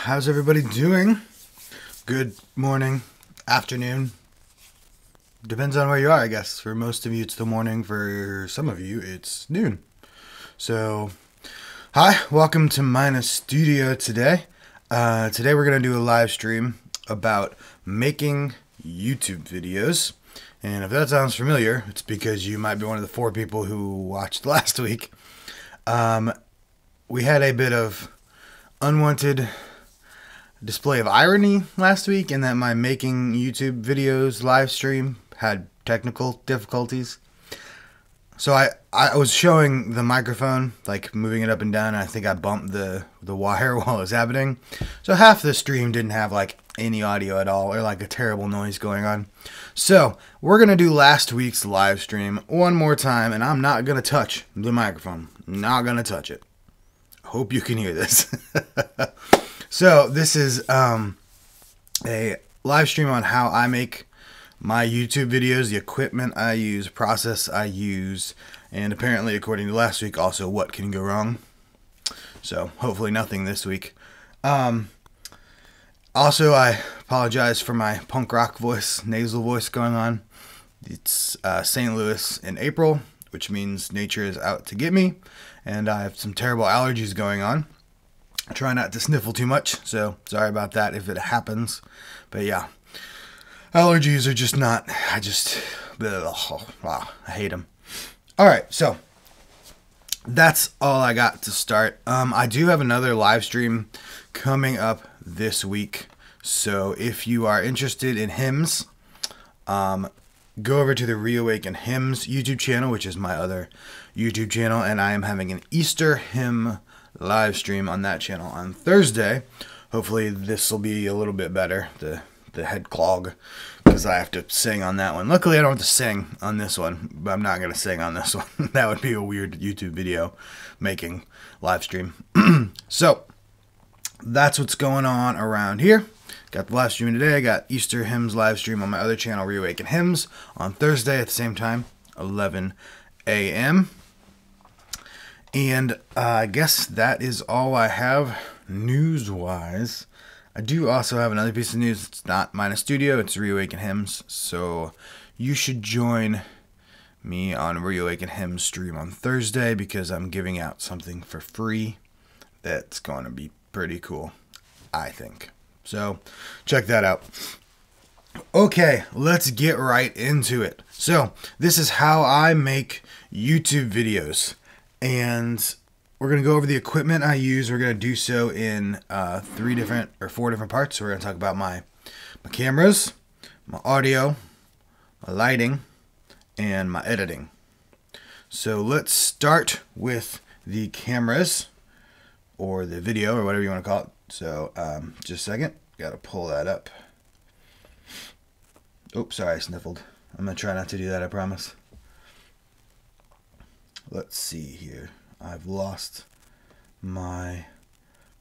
how's everybody doing? Good morning, afternoon. Depends on where you are, I guess. For most of you, it's the morning. For some of you, it's noon. So, hi, welcome to Mina Studio today. Today we're going to do a live stream about making YouTube videos. And if that sounds familiar, it's because you might be one of the 4 people who watched last week. We had a bit of unwanted display of irony last week in that my making YouTube videos live stream had technical difficulties. So I was showing the microphone, like moving it up and down, and I think I bumped the wire while it was happening. So half the stream didn't have like any audio at all, or like a terrible noise going on. So we're going to do last week's live stream one more time, and I'm not going to touch the microphone. Not going to touch it. Hope you can hear this. So this is a live stream on how I make my YouTube videos, the equipment I use, process I use, and apparently, according to last week, also what can go wrong. So hopefully nothing this week. Also, I apologize for my punk rock voice, nasal voice going on. It's St. Louis in April, which means nature is out to get me, and I have some terrible allergies going on. I try not to sniffle too much, so sorry about that if it happens. But yeah, allergies are just not, I hate them. Alright, so that's all I got to start. I do have another live stream coming up this week, so if you are interested in hymns, go over to the REAWAKEN Hymns YouTube channel, which is my other YouTube channel, and I am having an Easter hymn live stream on that channel on Thursday. Hopefully this will be a little bit better, the head clog, because I have to sing on that one. Luckily I don't have to sing on this one, but I'm not going to sing on this one. That would be a weird YouTube video making live stream. So that's what's going on around here. Got the live stream today. I got Easter hymns live stream on my other channel, REAWAKEN Hymns, on Thursday at the same time, 11 a.m. And I guess that is all I have news-wise. I do also have another piece of news. It's not Mina Studio, it's REAWAKEN Hymns. So you should join me on REAWAKEN Hymns stream on Thursday, because I'm giving out something for free that's going to be pretty cool, I think. So check that out. Okay, let's get right into it. So this is how I make YouTube videos. And we're going to go over the equipment I use. We're going to do so in 4 different parts. We're going to talk about my cameras, my audio, my lighting, and my editing. So let's start with the cameras, or the video, or whatever you want to call it. So just a second. Got to pull that up. Oops, sorry, I sniffled. I'm going to try not to do that, I promise. Let's see here. I've lost my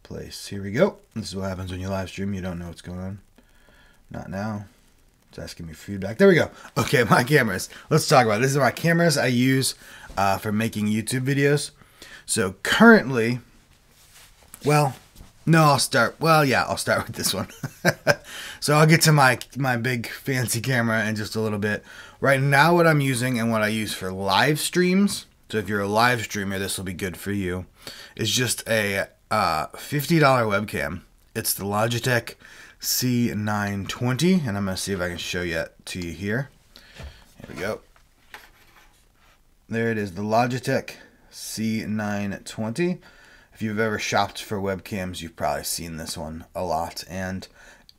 place. Here we go. This is what happens when you live stream. You don't know what's going on. Not now. It's asking me feedback. There we go. Okay, my cameras. Let's talk about it. These are my cameras I use for making YouTube videos. So currently, well, no, I'll start with this one. So I'll get to my big fancy camera in just a little bit. Right now, what I'm using and what I use for live streams, so if you're a live streamer, this will be good for you, is just a $50 webcam. It's the Logitech C920, and I'm going to see if I can show it to you here. Here we go. There it is, the Logitech C920. If you've ever shopped for webcams, you've probably seen this one a lot. And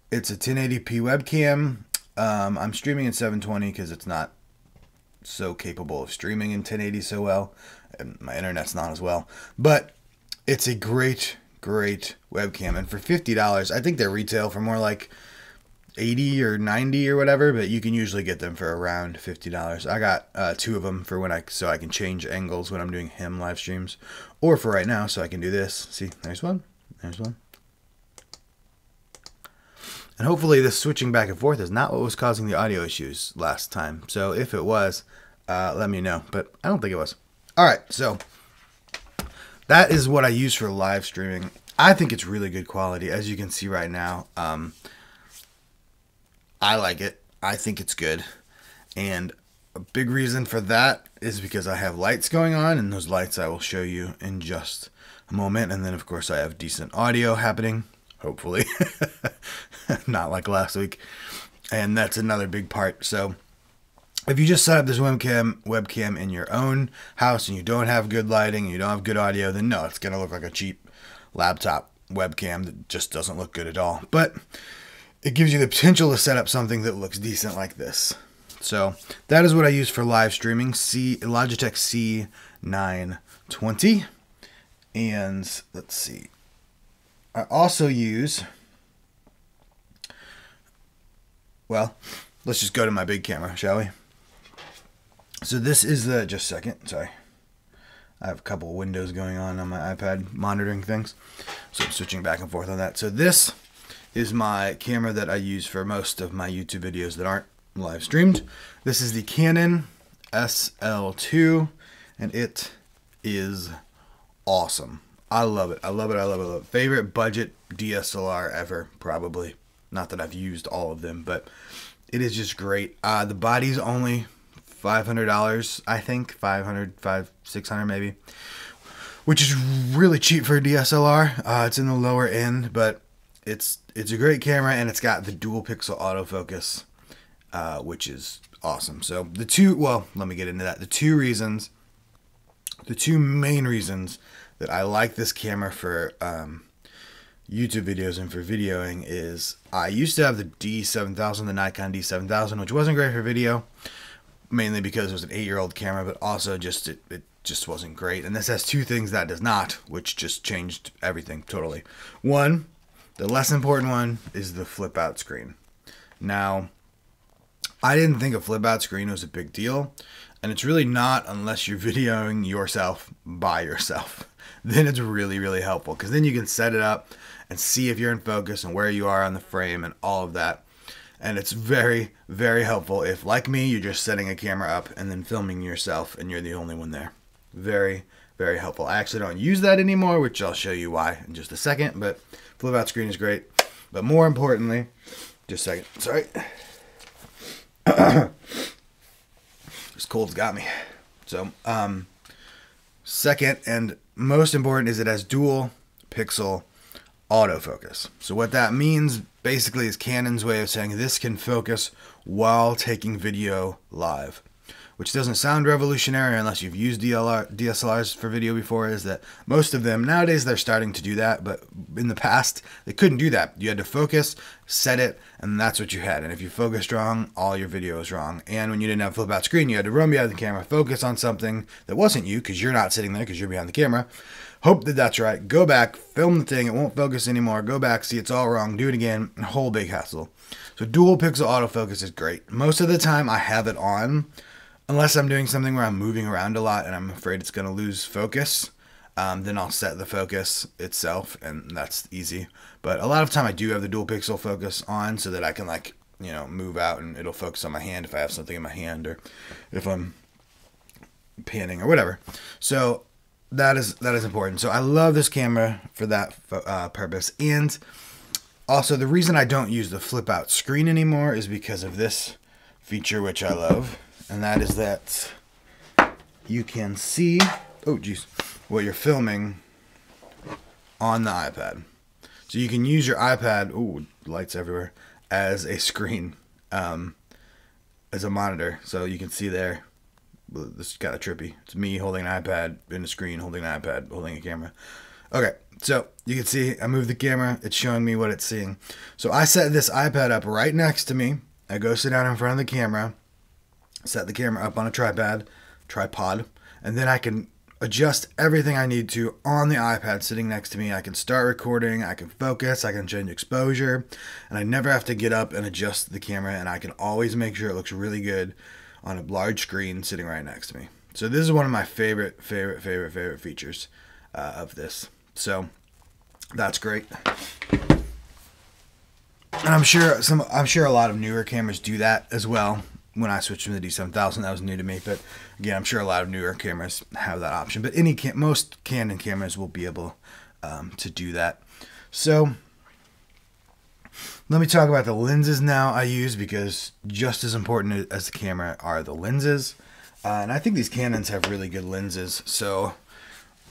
it's a 1080p webcam. I'm streaming in 720 because it's not so capable of streaming in 1080 so well, and my internet's not as well. But it's a great webcam, and for $50, I think they retail for more like 80 or 90 or whatever, but you can usually get them for around $50. I got 2 of them for so I can change angles when I'm doing hymn live streams, or for right now so I can do this. See, there's one, there's one. And hopefully this switching back and forth is not what was causing the audio issues last time. So if it was, let me know, but I don't think it was. All right, so that is what I use for live streaming. I think it's really good quality, as you can see right now. I like it. I think it's good. And a big reason for that is because I have lights going on, and those lights I will show you in just a moment. And then, of course, I have decent audio happening, hopefully. Not like last week. And that's another big part. So if you just set up this webcam in your own house and you don't have good lighting and you don't have good audio, then no, it's going to look like a cheap laptop webcam that just doesn't look good at all. But it gives you the potential to set up something that looks decent like this. So that is what I use for live streaming, Logitech C920. And let's see, I also use, well, let's just go to my big camera, shall we? So this is the, just a second, sorry. I have a couple of windows going on my iPad monitoring things. So I'm switching back and forth on that. So this is my camera that I use for most of my YouTube videos that aren't live streamed. This is the Canon SL2, and it is awesome. I love it. I love it. I love it. I love it. Favorite budget DSLR ever, probably. Not that I've used all of them, but it is just great. The body's only $500, I think. $600 maybe, which is really cheap for a DSLR. It's in the lower end, but it's a great camera, and it's got the dual pixel autofocus, which is awesome. So let me get into that. The two main reasons that I like this camera for YouTube videos and for videoing is I used to have the D7000, the Nikon D7000, which wasn't great for video, mainly because it was an 8-year-old camera, but also just it just wasn't great. And this has two things that does not, which just changed everything totally. One, the less important one, is the flip out screen. Now, I didn't think a flip out screen was a big deal, and it's really not unless you're videoing yourself by yourself. Then it's really, really helpful, because then you can set it up and see if you're in focus and where you are on the frame and all of that. And it's very, very helpful if, like me, you're just setting a camera up and then filming yourself and you're the only one there. Very, very helpful. I actually don't use that anymore, which I'll show you why in just a second, but flip out screen is great. But more importantly, just a second, sorry. This cold's got me. So, second and most important is it has dual pixel autofocus. So what that means basically is Canon's way of saying this can focus while taking video live, which doesn't sound revolutionary unless you've used DSLRs for video before. Is that most of them nowadays, they're starting to do that, but in the past they couldn't do that. You had to focus, set it, and that's what you had. And if you focused wrong, all your video was wrong. And when you didn't have flip out screen, you had to run behind the camera, focus on something that wasn't you, because you're not sitting there because you're behind the camera. Hope that that's right. Go back, film the thing. It won't focus anymore. Go back, see it's all wrong. Do it again. A whole big hassle. So dual pixel autofocus is great. Most of the time I have it on, unless I'm doing something where I'm moving around a lot and I'm afraid it's going to lose focus. Then I'll set the focus itself, and that's easy. But a lot of time I do have the dual pixel focus on so that I can, like, you know, move out and it'll focus on my hand if I have something in my hand or if I'm panning or whatever. So that is important. So I love this camera for that purpose. And also the reason I don't use the flip out screen anymore is because of this feature, which I love. And that is that you can see, oh geez, what you're filming on the iPad. So you can use your iPad, ooh, lights everywhere, as a screen, as a monitor. So you can see there, this is kind of trippy. It's me holding an iPad in a screen, holding an iPad, holding a camera. Okay, so you can see I move the camera. It's showing me what it's seeing. So I set this iPad up right next to me. I go sit down in front of the camera, set the camera up on a tripod, and then I can adjust everything I need to on the iPad sitting next to me. I can start recording, I can focus, I can change exposure, and I never have to get up and adjust the camera, and I can always make sure it looks really good on a large screen sitting right next to me. So this is one of my favorite features of this. So that's great. And I'm sure a lot of newer cameras do that as well. When I switched from the D7000, that was new to me. But again, I'm sure a lot of newer cameras have that option. But most Canon cameras will be able to do that. So let me talk about the lenses now I use, because just as important as the camera are the lenses. And I think these Canons have really good lenses. So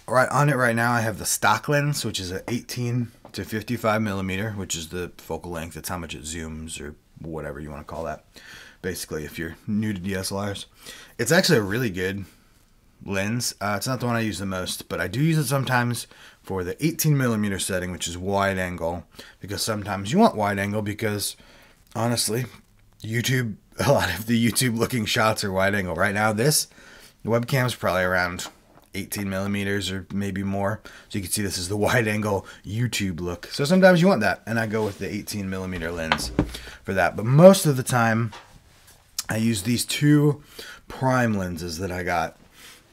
right on it right now, I have the stock lens, which is an 18 to 55 millimeter, which is the focal length. It's how much it zooms, or whatever you want to call that. Basically, if you're new to DSLRs, it's actually a really good lens. It's not the one I use the most, but I do use it sometimes for the 18 millimeter setting, which is wide angle, because sometimes you want wide angle, because honestly, YouTube, a lot of the YouTube looking shots are wide angle. Right now, the webcam is probably around 18 millimeters or maybe more. So you can see this is the wide angle YouTube look. So sometimes you want that, and I go with the 18 millimeter lens for that. But most of the time, I use these two prime lenses that I got.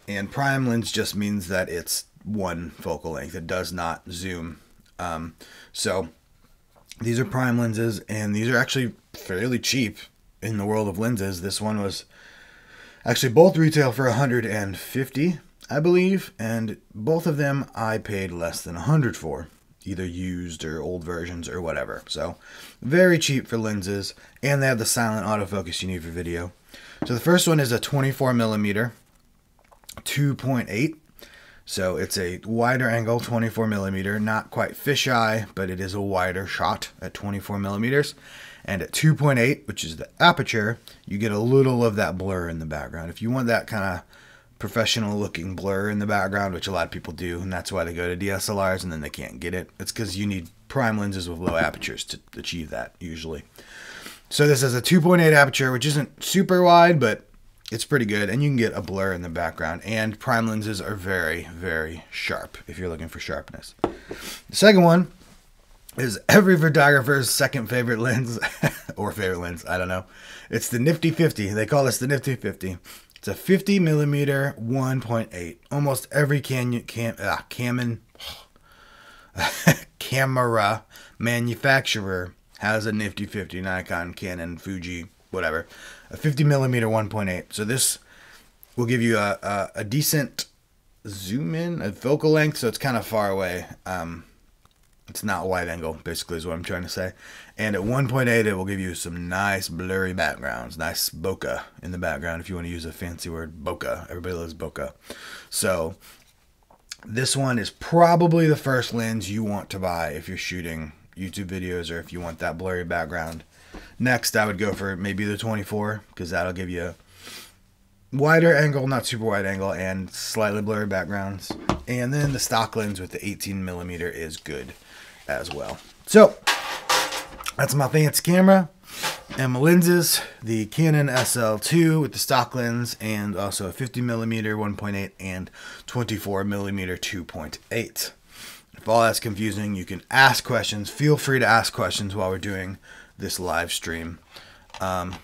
And prime lens just means that it's one focal length. It does not zoom. So these are prime lenses, and these are actually fairly cheap in the world of lenses. This one was actually both retail for $150, I believe, and both of them I paid less than $100 for, either used or old versions or whatever. So very cheap for lenses, and they have the silent autofocus you need for video. So the first one is a 24 millimeter 2.8. So it's a wider angle 24 millimeter, not quite fisheye, but it is a wider shot at 24 millimeters. And at 2.8, which is the aperture, you get a little of that blur in the background. If you want that kind of professional looking blur in the background, which a lot of people do, and that's why they go to DSLRs and then they can't get it. It's because you need prime lenses with low apertures to achieve that usually. So this is a 2.8 aperture, which isn't super wide, but it's pretty good, and you can get a blur in the background. And prime lenses are very, very sharp if you're looking for sharpness. The second one is every photographer's second favorite lens, or favorite lens, I don't know. It's the Nifty 50. They call this the Nifty 50. It's a 50 millimeter 1.8. Almost every camera manufacturer has a Nifty 50. Nikon, Canon, Fuji, whatever. A 50 millimeter 1.8. So this will give you a decent zoom in, a focal length, so it's kind of far away. It's not wide angle, basically, is what I'm trying to say. And at 1.8, it will give you some nice blurry backgrounds, nice bokeh in the background, if you want to use a fancy word, bokeh. Everybody loves bokeh. So this one is probably the first lens you want to buy if you're shooting YouTube videos, or if you want that blurry background. Next, I would go for maybe the 24, because that'll give you a wider angle, not super wide angle, and slightly blurry backgrounds. And then the stock lens with the 18 millimeter is good as well. So that's my fancy camera and my lenses. The Canon SL2 with the stock lens, and also a 50 millimeter 1.8 and 24 millimeter 2.8. If all that's confusing, you can ask questions. Feel free to ask questions while we're doing this live stream.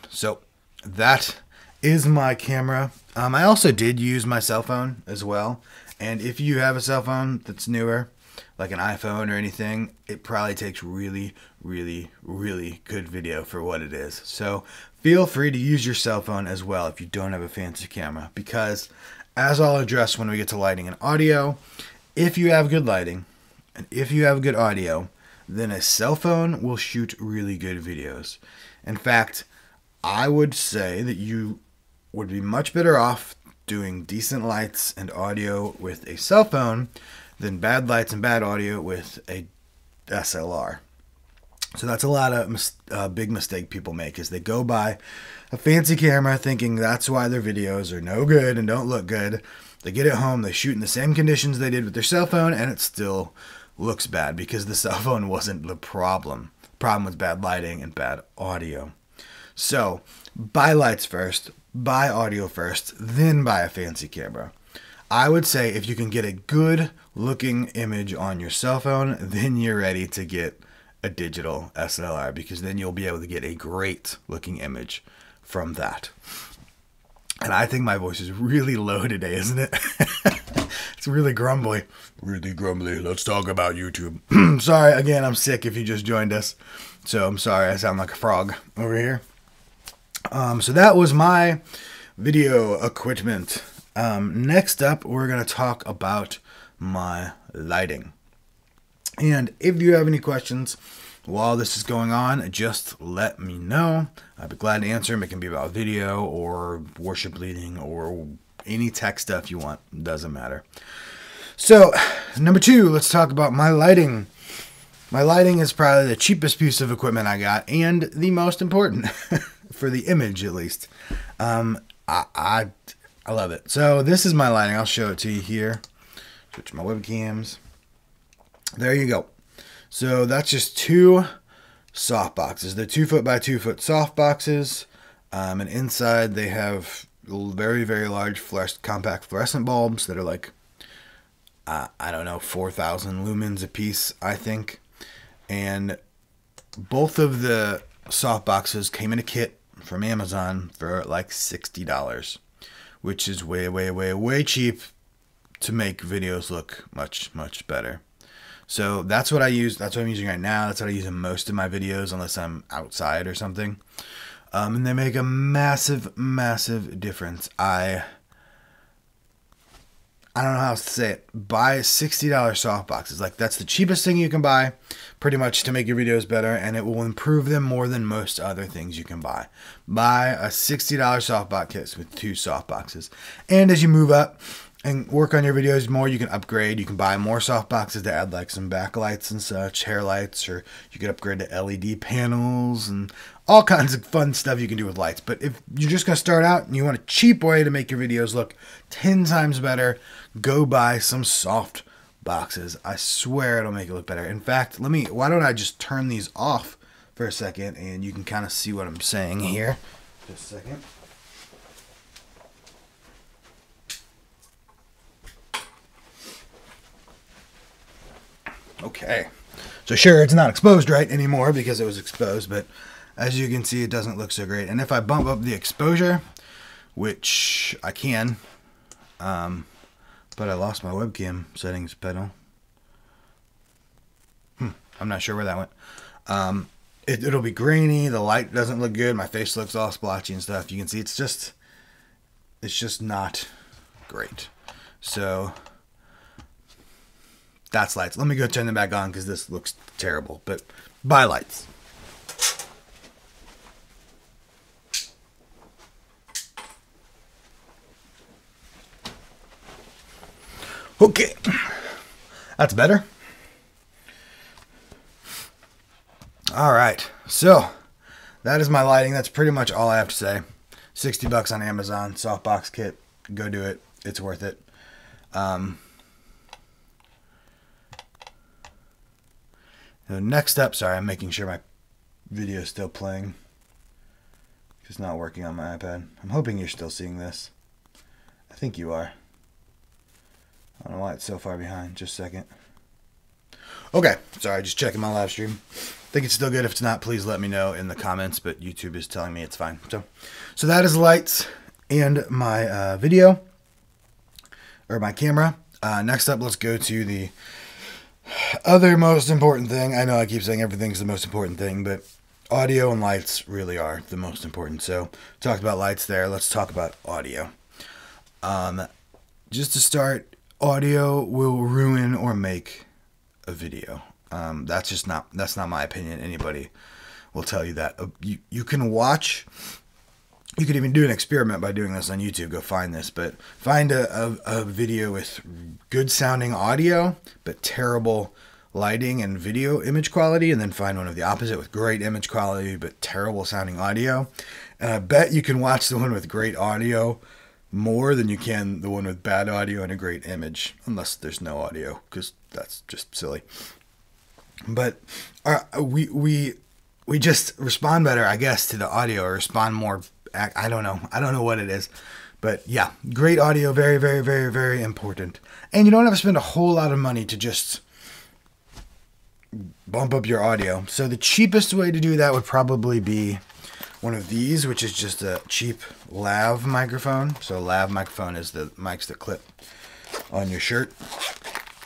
So that is my camera. I also did use my cell phone as well. And if you have a cell phone that's newer, like an iPhone or anything, it probably takes really, really, really good video for what it is. So feel free to use your cell phone as well if you don't have a fancy camera, because as I'll address when we get to lighting and audio, if you have good lighting and if you have good audio, then a cell phone will shoot really good videos. In fact, I would say that you would be much better off doing decent lights and audio with a cell phone than bad lights and bad audio with a SLR. So that's a lot of big mistake people make, is they go buy a fancy camera thinking that's why their videos are no good and don't look good. They get it home, they shoot in the same conditions they did with their cell phone, and it still looks bad because the cell phone wasn't the problem. The problem was bad lighting and bad audio. So buy lights first, buy audio first, then buy a fancy camera. I would say if you can get a good looking image on your cell phone, then you're ready to get a digital SLR, because then you'll be able to get a great looking image from that. And I think my voice is really low today, isn't it? It's really grumbly. Really grumbly. Let's talk about YouTube. Sorry, again, I'm sick if you just joined us. So I'm sorry I sound like a frog over here. So that was my video equipment. Next up, we're going to talk about my lighting. And if you have any questions while this is going on, just let me know. I'd be glad to answer them. It can be about video or worship leading or any tech stuff you want. Doesn't matter. So, number 2, let's talk about my lighting. My lighting is probably the cheapest piece of equipment I got and the most important for the image, at least. I love it. So this is my lighting. I'll show it to you here. Switch my webcams. There you go. So that's just 2 soft boxes. They're 2 foot by 2 foot soft boxes. And inside they have very, very large compact fluorescent bulbs that are like, I don't know, 4,000 lumens a piece, I think. And both of the soft boxes came in a kit from Amazon for like $60, which is way, way, way, way cheap to make videos look much, much better. So that's what I use. That's what I'm using right now. That's what I use in most of my videos, unless I'm outside or something. And they make a massive, massive difference. I don't know how else to say it. Buy $60 soft boxes. Like, that's the cheapest thing you can buy, pretty much, to make your videos better, and it will improve them more than most other things you can buy. Buy a $60 softbox kit with 2 soft boxes. And as you move up and work on your videos more, you can upgrade. You can buy more soft boxes to add like some backlights and such, hair lights, or you can upgrade to LED panels and all kinds of fun stuff you can do with lights. But if you're just going to start out and you want a cheap way to make your videos look 10 times better, go buy some soft boxes. I swear it'll make it look better. In fact, why don't I just turn these off for a second and you can kind of see what I'm saying here. Just a second. Okay. So sure, it's not exposed right anymore because it was exposed, but as you can see, it doesn't look so great. And if I bump up the exposure, which I can, but I lost my webcam settings pedal. I'm not sure where that went. It'll be grainy. The light doesn't look good. My face looks all splotchy and stuff. You can see it's just not great. So that's lights. Let me go turn them back on because this looks terrible. But buy lights. Okay, that's better. All right, so that is my lighting. That's pretty much all I have to say. $60 on Amazon, softbox kit. Go do it. It's worth it. Next up, sorry, I'm making sure my video is still playing. It's not working on my iPad. I'm hoping you're still seeing this. I think you are. I don't know why it's so far behind. Just a second. Okay. Sorry, just checking my live stream. Think it's still good. If it's not, please let me know in the comments, but YouTube is telling me it's fine. So that is lights and my video, or my camera. Next up, let's go to the other most important thing. I know I keep saying everything's the most important thing, but audio and lights really are the most important. So talked about lights there. Let's talk about audio. Just to start, audio will ruin or make a video. That's not my opinion. Anybody will tell you that. You can watch, you could even do an experiment by doing this on YouTube. Go find this, but find a video with good sounding audio, but terrible lighting and video image quality, and then find one of the opposite with great image quality, but terrible sounding audio. And I bet you can watch the one with great audio more than you can the one with bad audio and a great image, unless there's no audio, because that's just silly. But we just respond better, I guess, to the audio, or respond more. I don't know what it is, but yeah, great audio, very, very, very, very important. And you don't have to spend a whole lot of money to just bump up your audio. So the cheapest way to do that would probably be one of these, which is just a cheap lav microphone. So lav microphone is the mics that clip on your shirt.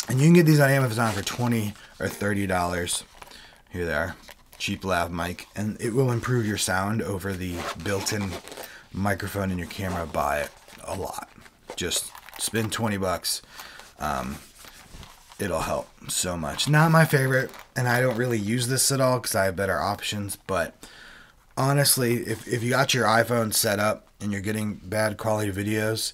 And you can get these on Amazon for $20 or $30. Here they are. Cheap lav mic. And it will improve your sound over the built-in microphone in your camera by a lot. Just spend $20. it'll help so much. Not my favorite, and I don't really use this at all because I have better options, but honestly, if you got your iPhone set up and you're getting bad quality videos,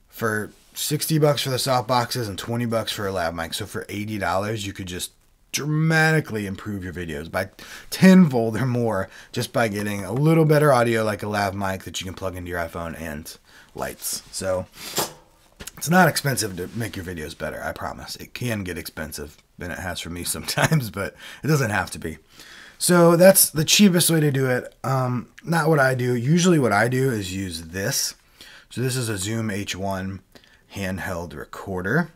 for $60 for the soft boxes and $20 for a lav mic, so for $80 you could just dramatically improve your videos by tenfold or more just by getting a little better audio like a lav mic that you can plug into your iPhone and lights. So it's not expensive to make your videos better, I promise. It can get expensive, and it has for me sometimes, but it doesn't have to be. So that's the cheapest way to do it. Not what I do. Usually what I do is use this. So this is a Zoom H1 handheld recorder.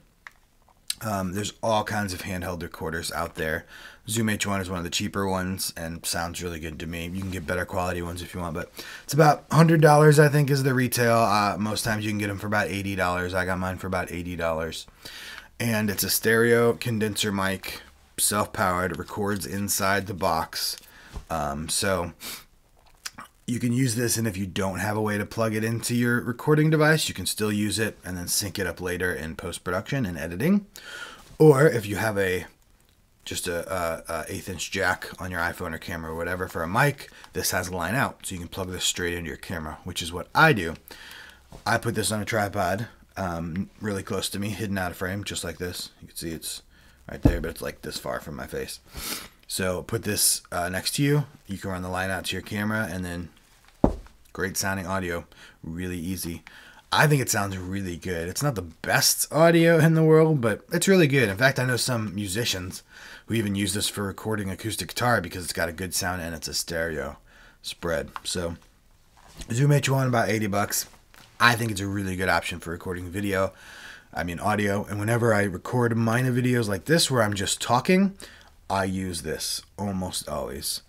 There's all kinds of handheld recorders out there. Zoom H1 is one of the cheaper ones and sounds really good to me. You can get better quality ones if you want, but it's about $100, I think, is the retail. Most times you can get them for about $80. I got mine for about $80. And it's a stereo condenser mic, self-powered, records inside the box. So you can use this, and if you don't have a way to plug it into your recording device, you can still use it and then sync it up later in post-production and editing. Or if you have just a 1/8" jack on your iPhone or camera or whatever for a mic, this has a line out, so you can plug this straight into your camera, which is what I do. I put this on a tripod really close to me, hidden out of frame, just like this. You can see it's right there, but it's like this far from my face. So put this next to you. You can run the line out to your camera, and then great sounding audio, really easy. I think it sounds really good. It's not the best audio in the world, but it's really good. In fact, I know some musicians who even use this for recording acoustic guitar because it's got a good sound and it's a stereo spread. So Zoom H1, about $80. I think it's a really good option for recording video. I mean audio. And whenever I record minor videos like this where I'm just talking, I use this almost always.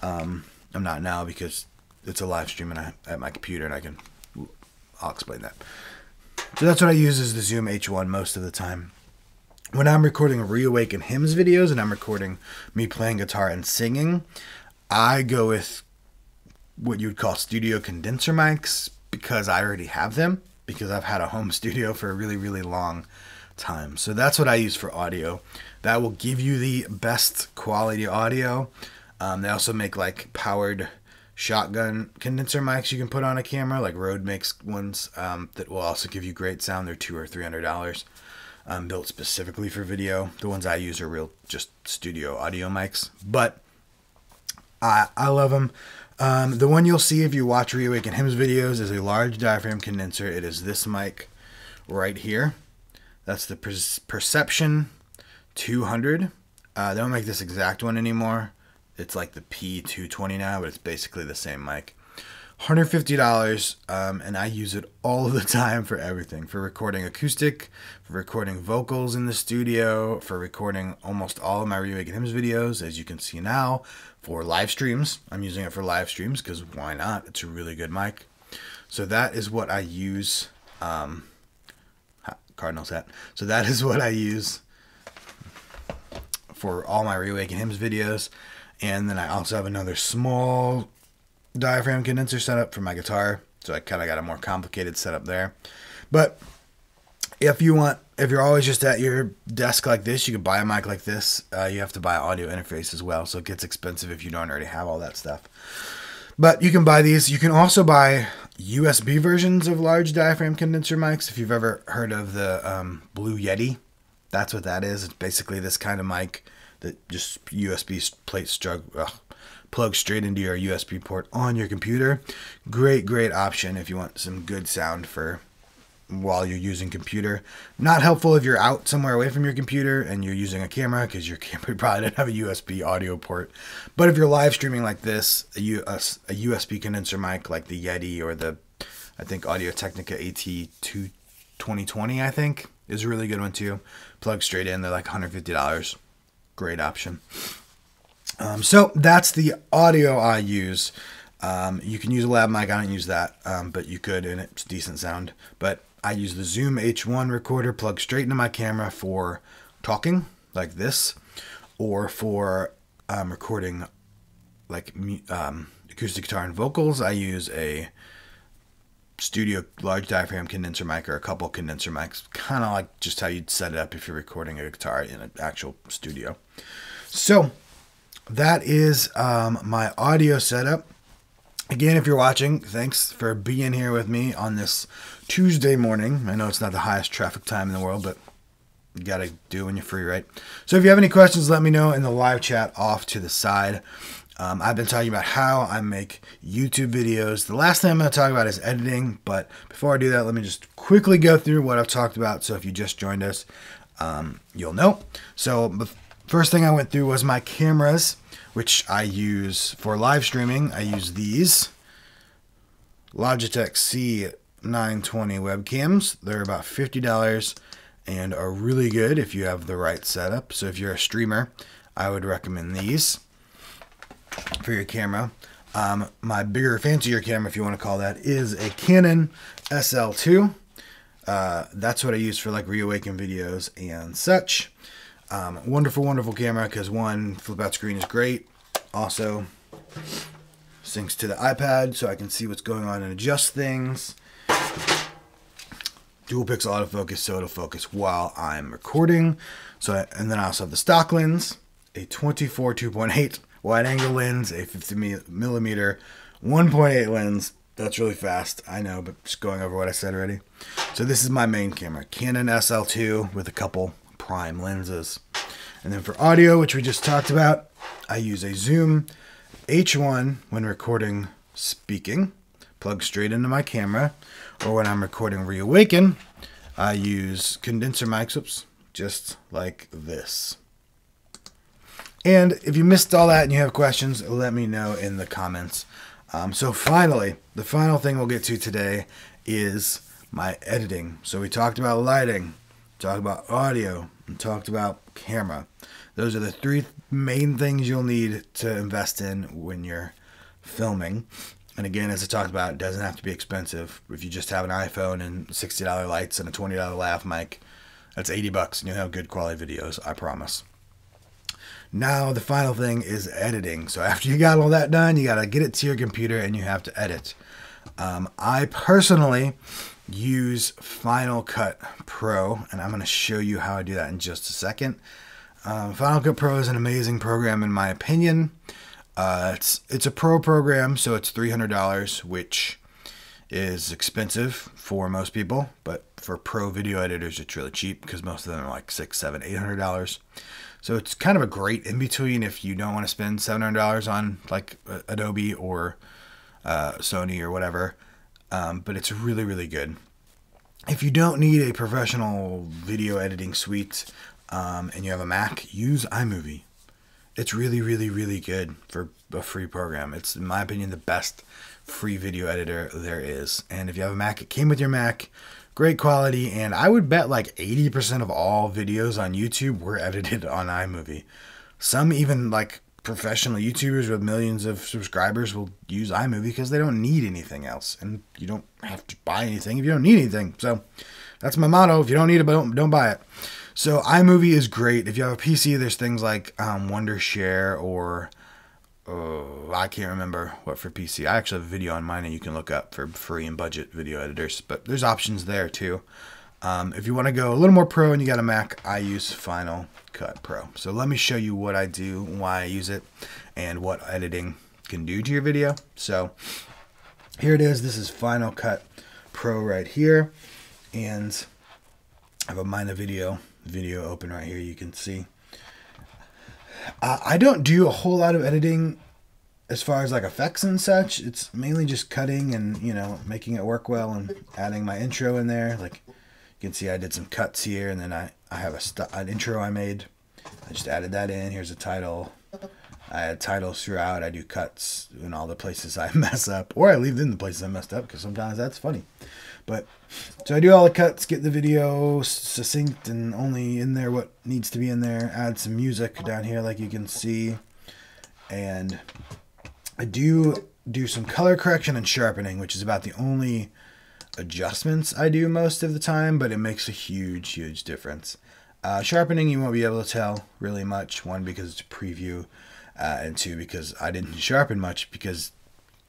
I'm not now because it's a live stream and I'm at my computer, and I'll explain that. So that's what I use, is the Zoom H1 most of the time. When I'm recording Reawaken Hymns videos and I'm recording me playing guitar and singing, I go with what you would call studio condenser mics because I already have them, because I've had a home studio for a really, really long time. So that's what I use for audio. That will give you the best quality audio. They also make like powered shotgun condenser mics you can put on a camera, like Rode makes ones that will also give you great sound. They're $200 or $300, built specifically for video. The ones I use are real just studio audio mics, but I love them. The one you'll see if you watch Reawaken Hymns videos is a large diaphragm condenser. It is this mic right here. That's the Perception 200. They don't make this exact one anymore. It's like the P220 now, but it's basically the same mic. $150, and I use it all the time for everything. For recording acoustic, for recording vocals in the studio, for recording almost all of my Reawaken Hymns videos, as you can see now, for live streams. I'm using it for live streams because why not? It's a really good mic. So that is what I use. Cardinals hat. So that is what I use for all my Reawaken Hymns videos. And then I also have another small diaphragm condenser setup for my guitar. So I kind of got a more complicated setup there. But if you're always just at your desk like this, you can buy a mic like this. You have to buy an audio interface as well. So it gets expensive if you don't already have all that stuff. But you can buy these. You can also buy USB versions of large diaphragm condenser mics. If you've ever heard of the Blue Yeti, that's what that is. It's basically this kind of mic that just USB plugs straight into your USB port on your computer. Great option if you want some good sound for while you're using computer. Not helpful if you're out somewhere away from your computer and you're using a camera, because your camera probably doesn't have a USB audio port. But if you're live streaming like this, a USB condenser mic like the Yeti or the, I think, Audio-Technica AT2020, I think, is a really good one too. Plug straight in. They're like $150. Great option. So that's the audio I use. You can use a lab mic. I don't use that, but you could, and it's decent sound. But I use the Zoom H1 recorder plugged straight into my camera for talking like this, or for recording like acoustic guitar and vocals. I use a studio large diaphragm condenser mic or a couple condenser mics, kind of like just how you'd set it up if you're recording a guitar in an actual studio. So that is my audio setup. Again, if you're watching, thanks for being here with me on this Tuesday morning. I know it's not the highest traffic time in the world, but you got to do it when you're free, right? So if you have any questions, let me know in the live chat off to the side. I've been talking about how I make YouTube videos. The last thing I'm going to talk about is editing, but before I do that, let me just quickly go through what I've talked about. So if you just joined us, you'll know. So the first thing I went through was my cameras, which I use for live streaming. I use these Logitech C920 webcams. They're about $50 and are really good if you have the right setup. So if you're a streamer, I would recommend these for your camera. My bigger, fancier camera, if you want to call that, is a Canon SL2. That's what I use for like REAWAKEN videos and such. Wonderful, wonderful camera because one, flip out screen is great. Also syncs to the iPad so I can see what's going on and adjust things. Dual pixel autofocus, so it'll focus while I'm recording. And then I also have the stock lens, a 24 2.8 wide angle lens, a 50 millimeter 1.8 lens. That's really fast, I know, but just going over what I said already. So this is my main camera, Canon SL2 with a couple prime lenses. And then for audio, which we just talked about, I use a Zoom H1 when recording speaking, plug straight into my camera, or when I'm recording REAWAKEN, I use condenser mics, just like this. And if you missed all that and you have questions, let me know in the comments. So finally, the final thing we'll get to today is my editing. So we talked about lighting, talked about audio, and talked about camera. Those are the three main things you'll need to invest in when you're filming. And again, as I talked about, it doesn't have to be expensive. If you just have an iPhone and $60 lights and a $20 lav mic, that's $80 and you'll have good quality videos, I promise. Now the final thing is editing. So after you got all that done, you got to get it to your computer and you have to edit. I personally use Final Cut Pro, and I'm going to show you how I do that in just a second. Final Cut Pro is an amazing program in my opinion. It's a pro program, so it's $300, which is expensive for most people, but for pro video editors, it's really cheap because most of them are like $600, $700, $800. So it's kind of a great in-between if you don't want to spend $700 on like Adobe or Sony or whatever, but it's really, really good. If you don't need a professional video editing suite and you have a Mac, use iMovie. It's really, really, really good for a free program. It's, in my opinion, the best free video editor there is. And if you have a Mac, it came with your Mac. Great quality, and I would bet like 80% of all videos on YouTube were edited on iMovie. Some even like professional YouTubers with millions of subscribers will use iMovie because they don't need anything else. And you don't have to buy anything if you don't need anything. So that's my motto. If you don't need it, don't buy it. So iMovie is great. If you have a PC, there's things like Wondershare or I can't remember what for PC. I actually have a video on mine that you can look up for free and budget video editors, but there's options there too. If you want to go a little more pro and you got a Mac, I use Final Cut Pro. So let me show you what I do, why I use it, and what editing can do to your video. So here it is. This is Final Cut Pro right here, and I have a Mina video open right here. You can see. I don't do a whole lot of editing as far as like effects and such. It's mainly just cutting and, you know, making it work well and adding my intro in there. Like you can see I did some cuts here, and then I have an intro I made. I just added that in. Here's a title. I add titles throughout. I do cuts in all the places I mess up, or I leave in the places I messed up because sometimes that's funny. But so I do all the cuts, get the video succinct and only in there what needs to be in there. Add some music down here like you can see. And I do some color correction and sharpening, which is about the only adjustments I do most of the time, but it makes a huge, huge difference. Sharpening, you won't be able to tell really much. One, because it's a preview, and two, because I didn't sharpen much because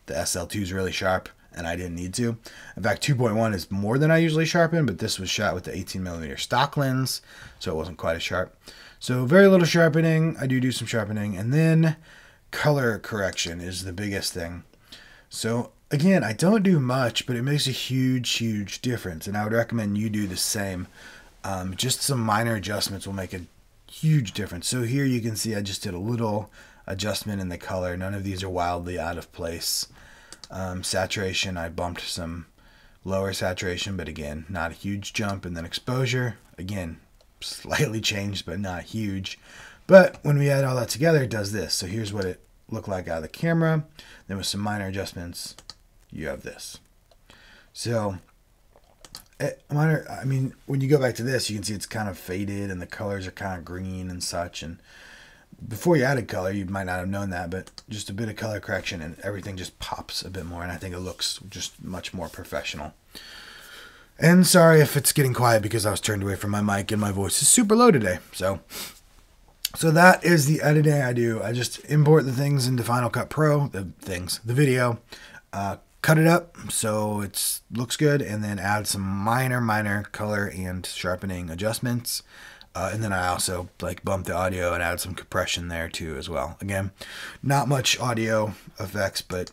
the SL2 is really sharp and I didn't need to. In fact, 2.1 is more than I usually sharpen, but this was shot with the 18mm stock lens, so it wasn't quite as sharp. So very little sharpening. I do some sharpening, and then color correction is the biggest thing. So again, I don't do much, but it makes a huge difference, and I would recommend you do the same. Just some minor adjustments will make a huge difference. So here you can see I just did a little adjustment in the color. None of these are wildly out of place. Saturation, I bumped some lower saturation, but again, not a huge jump. And then exposure, again, slightly changed, but not huge. But when we add all that together, it does this. So here's what it looked like out of the camera. Then with some minor adjustments, you have this. So I mean, when you go back to this, you can see it's kind of faded and the colors are kind of green and such. And before you added color, you might not have known that, but just a bit of color correction and everything just pops a bit more. And I think it looks just much more professional. And sorry if it's getting quiet because I was turned away from my mic and my voice is super low today. So that is the editing I do. I just import the things into Final Cut Pro, the video, cut it up so it looks good, and then add some minor color and sharpening adjustments. And then I also bump the audio and add some compression there too as well. Again, not much audio effects, but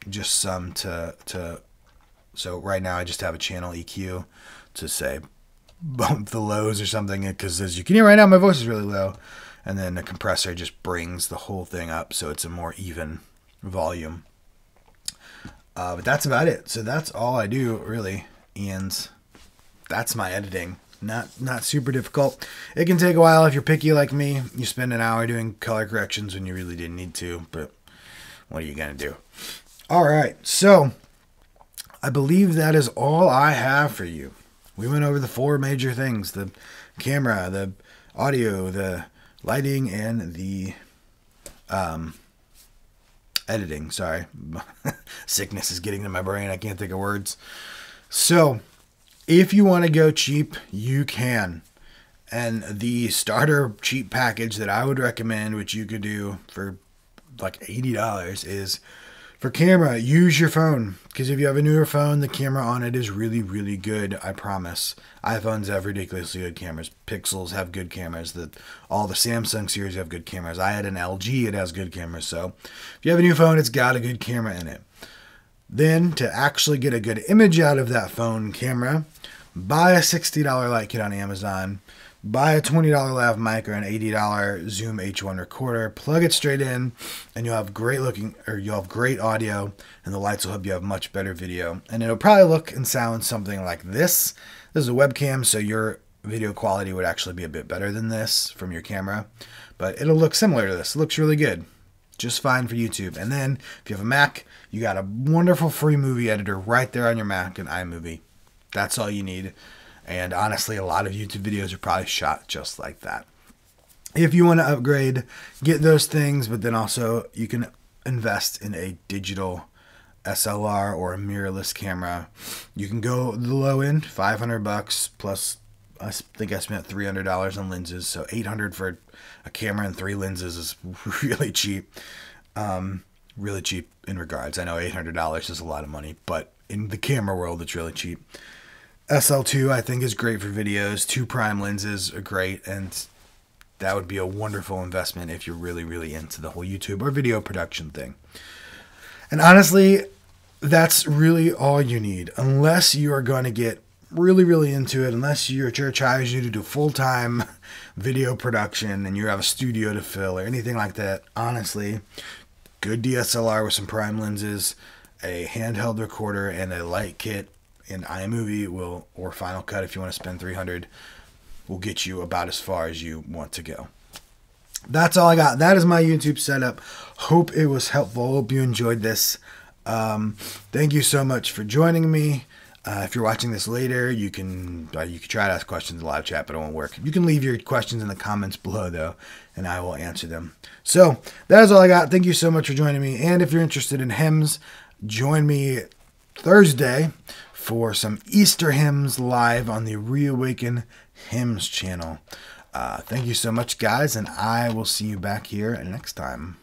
just some so right now I just have a channel EQ to say bump the lows or something, because as you can hear right now, my voice is really low. And then the compressor just brings the whole thing up so it's a more even volume. But that's about it. So that's all I do, really. And that's my editing. Not super difficult. It can take a while if you're picky like me. You spend an hour doing color corrections when you really didn't need to. But what are you going to do? All right. So I believe that is all I have for you. We went over the 4 major things: the camera, the audio, the lighting, and the editing. Sorry. Sickness is getting to my brain. I can't think of words. So if you want to go cheap, you can. And the starter cheap package that I would recommend, which you could do for like $80, is for camera, use your phone. Because if you have a newer phone, the camera on it is really good, I promise. iPhones have ridiculously good cameras. Pixels have good cameras. All the Samsung series have good cameras. I had an LG, it has good cameras. So if you have a new phone, it's got a good camera in it. Then to actually get a good image out of that phone camera, buy a $60 light kit on Amazon. Buy a $20 lav mic or an $80 Zoom H1 recorder, plug it straight in, and you'll have great audio, and the lights will help you have much better video. And it'll probably look and sound something like this. This is a webcam, so your video quality would actually be a bit better than this from your camera, but it'll look similar to this. It looks really good. Just fine for YouTube. And then if you have a Mac, you got a wonderful free movie editor right there on your Mac in iMovie. That's all you need. And honestly, a lot of YouTube videos are probably shot just like that. If you want to upgrade, get those things, but then also you can invest in a digital SLR or a mirrorless camera. You can go the low end, $500 plus. I think I spent $300 on lenses, so $800 for a camera and 3 lenses is really cheap. Really cheap in regards. I know $800 is a lot of money, but in the camera world, it's really cheap. SL2 I think is great for videos. 2 prime lenses are great, and that would be a wonderful investment if you're really into the whole YouTube or video production thing. And honestly, that's really all you need, unless you are going to get really into it, unless your church hires you to do full-time video production and you have a studio to fill or anything like that. Honestly, good DSLR with some prime lenses, a handheld recorder, and a light kit in iMovie or Final Cut, if you want to spend $300, will get you about as far as you want to go. That's all I got. That is my YouTube setup. Hope it was helpful. Hope you enjoyed this. Thank you so much for joining me. If you're watching this later, you can try to ask questions in live chat, but it won't work. You can leave your questions in the comments below, though, and I will answer them. So that is all I got. Thank you so much for joining me. And if you're interested in hymns, join me Thursday for some Easter hymns live on the Reawaken Hymns channel. Thank you so much, guys, and I will see you back here next time.